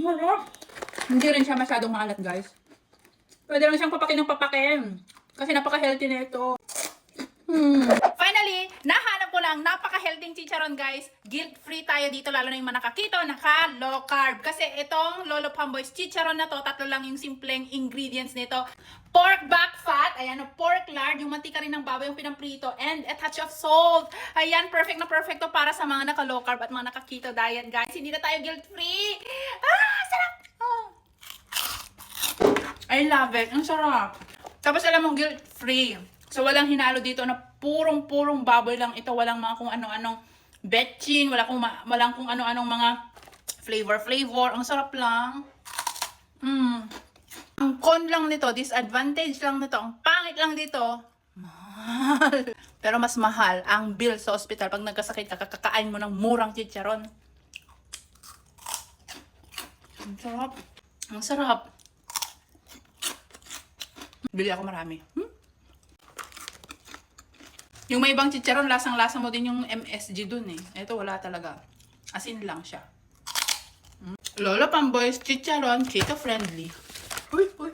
Sarap. Hindi rin siya masyadong maalat, guys. Pwede lang siyang papakin ng papakin. Kasi napaka-healthy na ito. Finally, nahanap ko lang napaka-healthy chicharon, guys. Guilt-free tayo dito, lalo na yung mga nakakito, naka-low carb. Kasi itong Lolo Pamboy's chicharon na to, tatlo lang yung simpleng ingredients nito. Pork back fat, ayan, pork lard, yung mantika rin ng baboy yung pinamprito, and a touch of salt. Ayan, perfect na perfect to para sa mga naka-low carb at mga naka-keto diet, guys. Hindi na tayo guilt-free. Sarap! Oh. I love it. Ang sarap. Tapos alam mo, guilt-free. So, walang hinalo dito na purong baboy lang ito. Walang mga kung ano-anong betchin, walang kung ano-anong mga flavor. Ang sarap lang. Ang con lang nito, disadvantage lang nito, ang pangit lang dito, mahal. Pero mas mahal ang bill sa ospital pag nagkasakit ka, kakakain mo ng murang chicharon. Ang sarap. Ang sarap. Bili ako marami. Yung may ibang chicharon, lasang-lasa mo din yung MSG dun eh. Ito wala talaga. Asin lang siya. Lolo Pamboy's chicharon, keto friendly. Uy!